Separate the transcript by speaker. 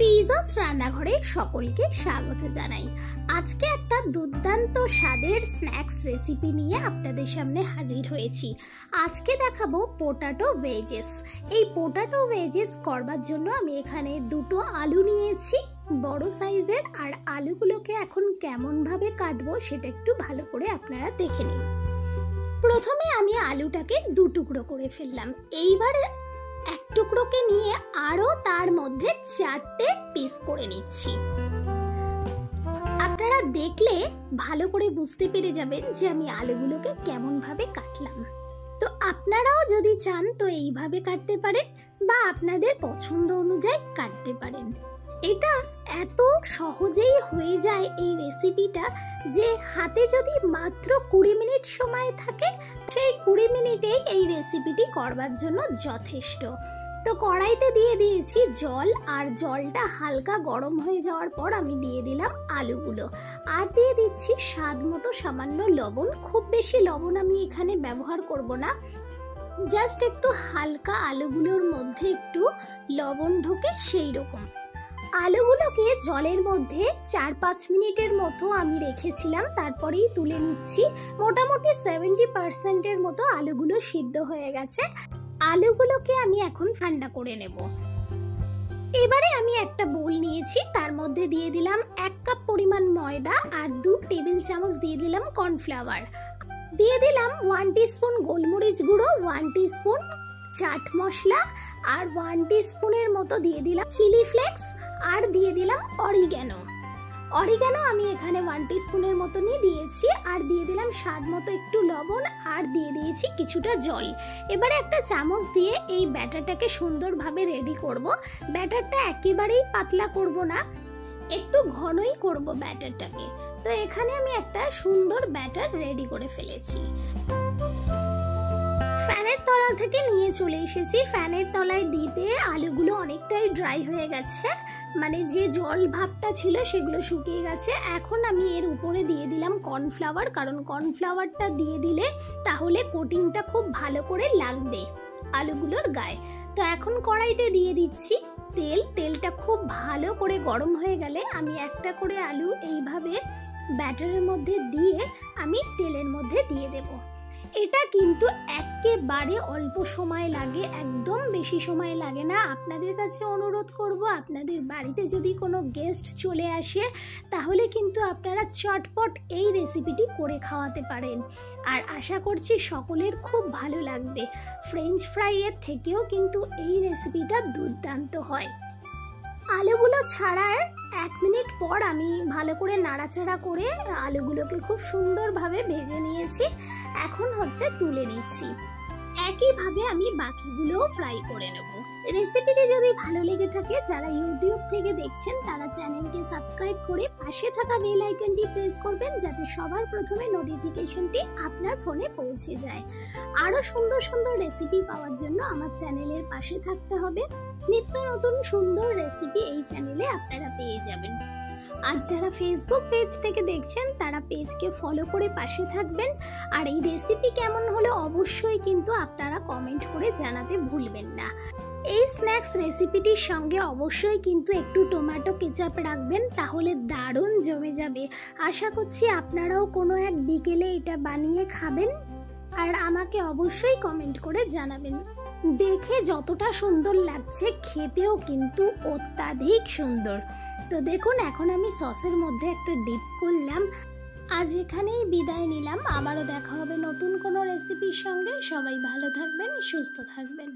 Speaker 1: ফিজাস রান্নাঘরে সকলকে স্বাগত জানাই। আজকে একটা দুর্দান্ত স্বাদের স্ন্যাক্স রেসিপি নিয়ে আপনাদের সামনে হাজির হয়েছি। আজকে দেখাবো পোটাটো ওয়েজেস। এই পোটাটো ওয়েজেস করবার জন্য আমি এখানে দুটো আলু নিয়েছি বড় সাইজের, আর আলুগুলোকে এখন কেমন ভাবে কাটবো সেটা একটু ভালো করে আপনারা দেখে নিন। প্রথমে আমি আলুটাকে দু টুকরো করে ফেললাম। এইবার এক টুকরোকে নিয়ে আরো তার মধ্যে 4টে পিস করে নিচ্ছি। আপনারা দেখলে ভালো করে বুঝতে পেরে যাবেন যে আমি আলুগুলোকে কেমন ভাবে কাটলাম। তো আপনারাও যদি চান তো এইভাবে কাটতে পারেন বা আপনাদের পছন্দ অনুযায়ী কাটতে পারেন। এটা এত সহজেই হয়ে যায় এই রেসিপিটা যে হাতে যদি মাত্র 20 মিনিট সময় থাকে সেই 20 মিনিটেই এই রেসিপিটি করবার জন্য যথেষ্ট। তো কড়াইতে দিয়ে দিয়েছি জল, আর জলটা হালকা গরম হয়ে যাওয়ার পর আমি দিয়ে দিলাম আলুগুলো, আর দিয়ে দিচ্ছি স্বাদ মতো সামান্য লবণ। খুব বেশি লবণ আমি এখানে ব্যবহার করব না, জাস্ট একটু হালকা আলুগুলোর মধ্যে একটু লবণ ঢোকে সেই রকম। আলুগুলোকে জলের মধ্যে 4-5 মিনিটের মতো আমি রেখেছিলাম, তারপরেই তুলে নিচ্ছি। মোটামুটি 70% মতো আলুগুলো সিদ্ধ হয়ে গেছে। আলুগুলোকে আমি এখন ঠান্ডা করে নেব। এবারে আমি একটা বোল নিয়েছি, তার মধ্যে দিয়ে দিলাম 1 কাপ পরিমাণ ময়দা আর 2 টেবিল চামচ দিয়ে দিলাম কর্নফ্লাওয়ার। দিয়ে দিলাম 1 টিস্পুন গোলমরিচ গুঁড়ো, 1 টিস্পুন চাট মশলা, আর 1 টিস্পুনের মতো দিয়ে দিলাম চিলি ফ্লেক্স, আর দিয়ে দিলাম অরিগ্যানো। আমি এখানে 1 টিস্পুনের মতনই দিয়েছি, আর দিয়ে দিলাম স্বাদ মতো একটু লবণ, আর দিয়ে দিয়েছি কিছুটা জল। এবারে একটা চামচ দিয়ে এই ব্যাটারটাকে সুন্দরভাবে রেডি করব। ব্যাটারটা একেবারেই পাতলা করব না, একটু ঘনই করব ব্যাটারটাকে। তো এখানে আমি একটা সুন্দর ব্যাটার রেডি করে ফেলেছি। ফ্যানের তলা থেকে নিয়ে চলে এসেছি। ফ্যানের তলায় দিতে আলুগুলো অনেকটাই ড্রাই হয়ে গেছে, মানে যে জল ভাবটা ছিল সেগুলো শুকিয়ে গেছে। এখন আমি এর উপরে দিয়ে দিলাম কর্নফ্লাওয়ার, কারণ কর্নফ্লাওয়ারটা দিয়ে দিলে তাহলে কোটিংটা খুব ভালো করে লাগবে আলুগুলোর গায়ে। তো এখন কড়াইতে দিয়ে দিচ্ছি তেল। তেলটা খুব ভালো করে গরম হয়ে গেলে আমি একটা করে আলু এইভাবে ব্যাটারের মধ্যে দিয়ে আমি তেলের মধ্যে দিয়ে দেব। এটা কিন্তু একেবারে অল্প সময় লাগে, একদম বেশি সময় লাগে না। আপনাদের কাছে অনুরোধ করব, আপনাদের বাড়িতে যদি কোনো গেস্ট চলে আসে তাহলে কিন্তু আপনারা চটপট এই রেসিপিটি করে খাওয়াতে পারেন, আর আশা করছি সকলের খুব ভালো লাগবে। ফ্রেঞ্চ ফ্রাইয়ের থেকেও কিন্তু এই রেসিপিটা দুর্দান্ত হয়। আলুগুলো ছাড়ার 1 মিনিট পর আমি ভালো করে নাড়াচাড়া করে আলুগুলোকে খুব সুন্দরভাবে ভেজে নিয়েছি। এখন হচ্ছে তুলে নিচ্ছি। একইভাবে আমি বাকিগুলোও ফ্রাই করে নেব। রেসিপিটি যদি ভালো লেগে থাকে, যারা ইউটিউব থেকে দেখছেন তারা চ্যানেলকে সাবস্ক্রাইব করে পাশে থাকা বেল আইকনটি প্রেস করবেন, যাতে সবার প্রথমে নোটিফিকেশনটি আপনার ফোনে পৌঁছে যায়। আরও সুন্দর সুন্দর রেসিপি পাওয়ার জন্য আমার চ্যানেলের পাশে থাকতে হবে। নিত্য নতুন সুন্দর রেসিপি এই চ্যানেলে আপনারা পেয়ে যাবেন। আর যারা ফেসবুক পেজ থেকে দেখছেন তারা পেজকে ফলো করে পাশে থাকবেন। আর এই রেসিপি কেমন হলো অবশ্যই কিন্তু আপনারা কমেন্ট করে জানাতে ভুলবেন না। এই স্ন্যাক্স রেসিপিটির সঙ্গে অবশ্যই কিন্তু একটু টমেটো কেচাপ রাখবেন, তাহলে দারুণ জমে যাবে। আশা করছি আপনারাও কোনো এক বিকেলে এটা বানিয়ে খাবেন, আর আমাকে অবশ্যই কমেন্ট করে জানাবেন। দেখে যতটা সুন্দর লাগছে খেতেও কিন্তু অত্যাধিক সুন্দর। তো দেখুন, এখন আমি সসের মধ্যে একটা ডিপ করলাম। আজ এখানেই বিদায় নিলাম। আবারও দেখা হবে নতুন কোনো রেসিপির সঙ্গে। সবাই ভালো থাকবেন, সুস্থ থাকবেন।